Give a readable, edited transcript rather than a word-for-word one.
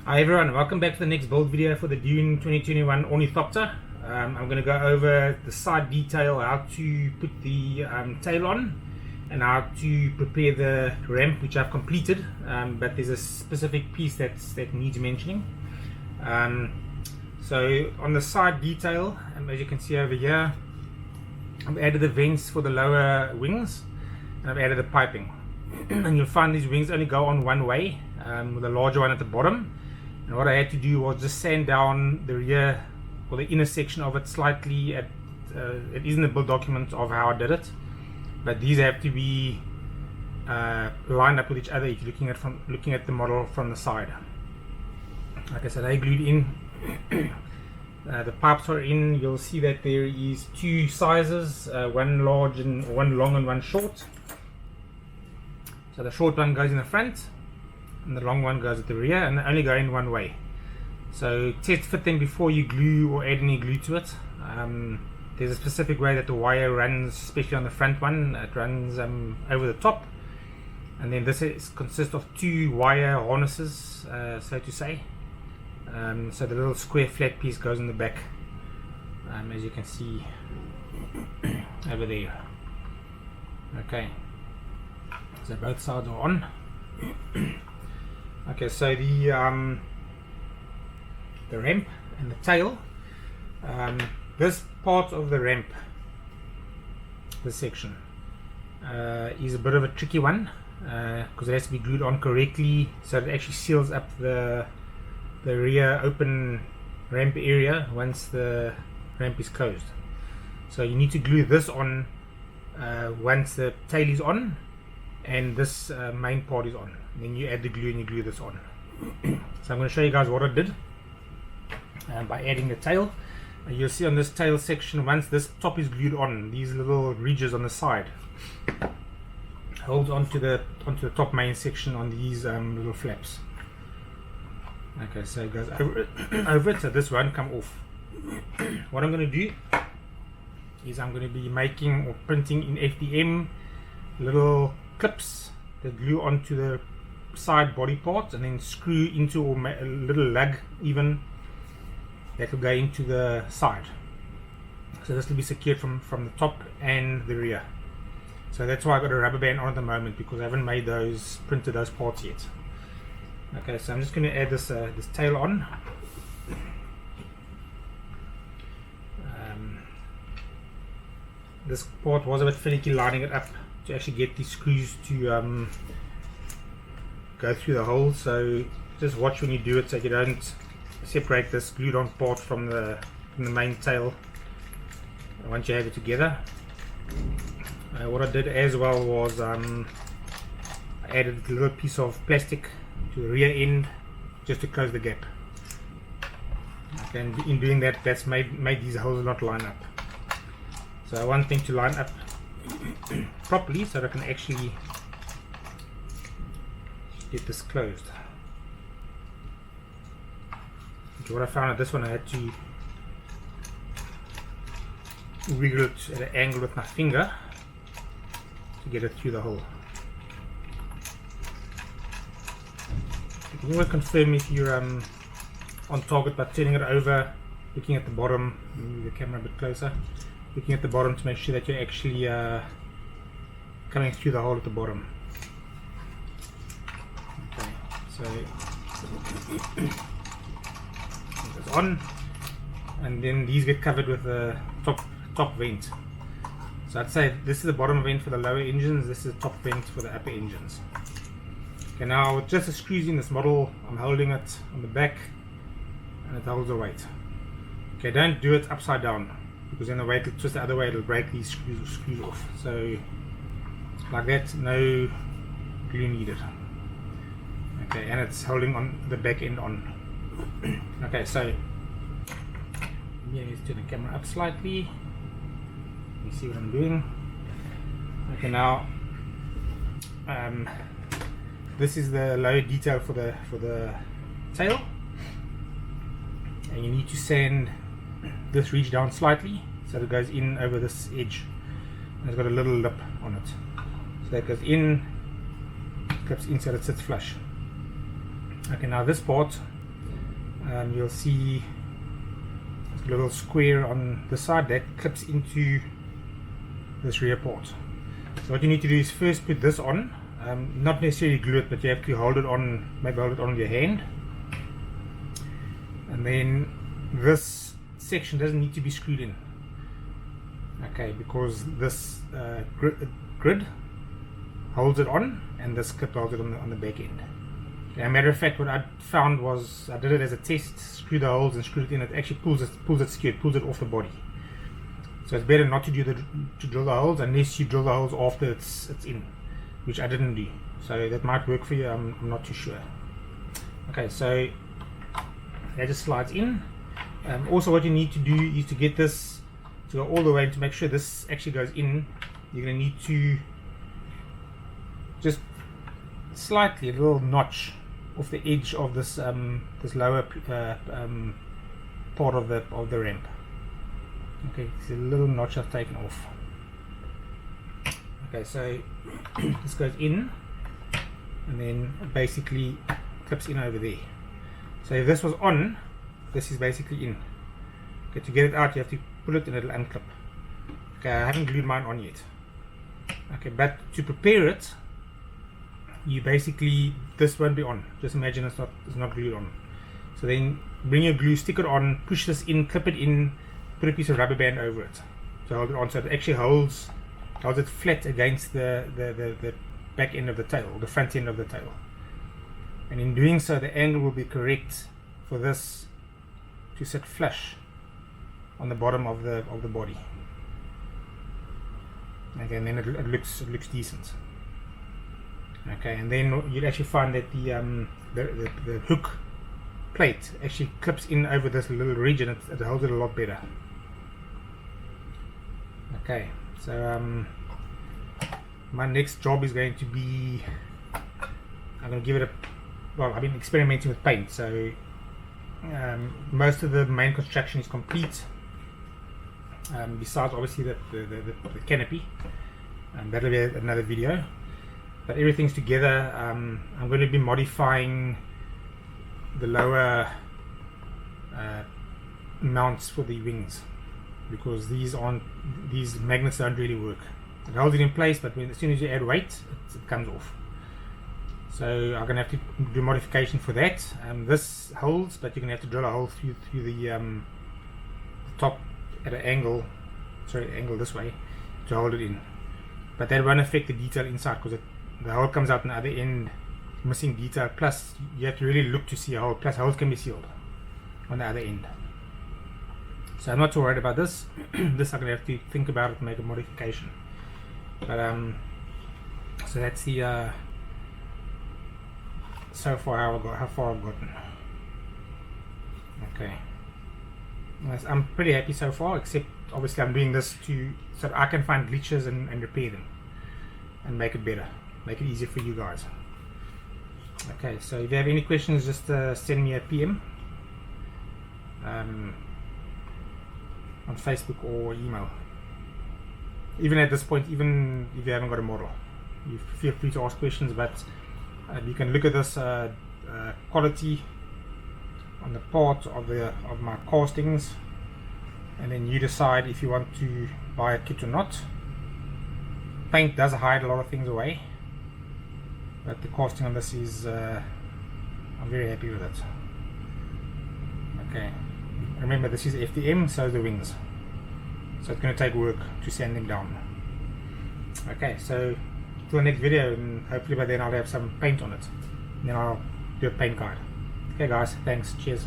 Hi everyone, welcome back to the next build video for the DUNE 2021 Ornithopter. I'm going to go over the side detail, how to put the tail on and how to prepare the ramp, which I've completed, but there's a specific piece that needs mentioning. So on the side detail, as you can see over here, I've added the vents for the lower wings and I've added the piping. And you'll find these wings only go on one way, with a larger one at the bottom. And what I had to do was just sand down the rear or the inner section of it slightly. It isn't a build document of how I did it, but these have to be lined up with each other if you're looking at the model from the side. Okay, so they glued in. The pipes are in. You'll see that there is two sizes, one large and one long and one short. So the short one goes in the front and the long one goes at the rear, and they only go in one way. So test fit them before you glue or add any glue to it. There's a specific way that the wire runs, especially on the front one. It runs over the top, and then this consists of two wire harnesses, so to say. So the little square flat piece goes in the back, as you can see over there. Okay, so both sides are on. Okay, so the ramp and the tail, this part of the ramp, this section, is a bit of a tricky one, because it has to be glued on correctly so it actually seals up the rear open ramp area once the ramp is closed. So you need to glue this on once the tail is on and this main part is on. Then you add the glue and you glue this on. So I'm going to show you guys what I did by adding the tail. You'll see on this tail section, once this top is glued on, these little ridges on the side hold onto the top main section on these little flaps. Okay, so it goes over it, so this won't come off. What I'm going to do is I'm going to be making or printing in FDM little clips that glue onto the side body parts and then screw into a little lug even that will go into the side. So this will be secured from the top and the rear. So that's why I've got a rubber band on at the moment, because I haven't printed those parts yet. Okay, so I'm just going to add this tail on. This part was a bit finicky lining it up to actually get these screws to go through the hole, so just watch when you do it so you don't separate this glued on part from the main tail once you have it together. What I did as well was I added a little piece of plastic to the rear end just to close the gap. Okay, and in doing that, that's made these holes not line up. So I want them to line up properly so that I can actually get this closed. Okay, what I found at this one, I had to wriggle it at an angle with my finger to get it through the hole. You can always confirm if you're on target by turning it over, looking at the bottom. Move the camera a bit closer. Looking at the bottom to make sure that you're actually coming through the hole at the bottom. Okay, so it goes on, and then these get covered with the top vent. So I'd say this is the bottom vent for the lower engines, this is the top vent for the upper engines. Okay, now with just the screws in this model, I'm holding it on the back and it holds the weight. Okay, don't do it upside down, because then the weight will twist the other way, it'll break these screws off. So like that, no glue needed. Okay, and it's holding on the back end on. Okay, so yeah, let's turn the camera up slightly. You see what I'm doing. Okay, now this is the low detail for the tail, and you need to sand this reach down slightly so it goes in over this edge, and it's got a little lip on it, so that goes in, clips in so it sits flush. Okay, now this part you'll see a little square on the side that clips into this rear port. So what you need to do is first put this on, not necessarily glue it, but you have to hold it on, maybe hold it on with your hand. And then this section doesn't need to be screwed in, okay, because this grid holds it on and this clip holds it on the back end. As a matter of fact, what I found was I did it as a test, screw the holes and screw it in, it actually pulls it skewed, pulls it off the body. So it's better not to drill the holes unless you drill the holes after it's in, which I didn't do. So that might work for you, I'm not too sure. Okay, so that just slides in. Also what you need to do is to get this to go all the way, to make sure this actually goes in. You're going to need to just slightly, a little notch off the edge of this this lower part of the ramp. Okay, it's a little notch I've taken off. Okay, so this goes in and then it basically clips in over there. So if this was on, this is basically in. Okay, to get it out you have to pull it and it'll unclip. Okay, I haven't glued mine on yet. Okay, but to prepare it, you basically, this won't be on. Just imagine it's not glued on. So then bring your glue, stick it on, push this in, clip it in, put a piece of rubber band over it to hold it on, so it actually holds it flat against the back end of the tail, or the front end of the tail. And in doing so, the angle will be correct for this to sit flush on the bottom of the body. Okay, and then it looks decent. Okay, and then you'd actually find that the hook plate actually clips in over this little region. It holds it a lot better. Okay, so my next job is going to be, I'm going to give it a, well, I've been experimenting with paint, so most of the main construction is complete, besides obviously the canopy, and that'll be another video. But everything's together. I'm going to be modifying the lower mounts for the wings, because these magnets don't really work. It holds it in place, but as soon as you add weight, it comes off. So I'm going to have to do modification for that. This holds, but you're going to have to drill a hole through the top at an angle, angle this way, to hold it in. But that won't affect the detail inside, because the hole comes out on the other end, missing detail. Plus you have to really look to see a hole, plus holes can be sealed on the other end. So I'm not too worried about this. This I'm going to have to think about it and make a modification. But so that's the so far how far I've gotten. Okay, I'm pretty happy so far, except obviously I'm doing this so that I can find glitches and repair them and make it better, make it easier for you guys. Okay, so if you have any questions, just send me a PM on Facebook or email. Even at this point, even if you haven't got a model, you feel free to ask questions, but you can look at this quality on the part of my castings, and then you decide if you want to buy a kit or not. Paint does hide a lot of things away, but the casting on this is I'm very happy with it. Okay, remember this is FDM, so the wings, so it's going to take work to sand them down. Okay, so till the next video, and hopefully by then I'll have some paint on it, and then I'll do a paint guide. Okay guys, thanks, cheers.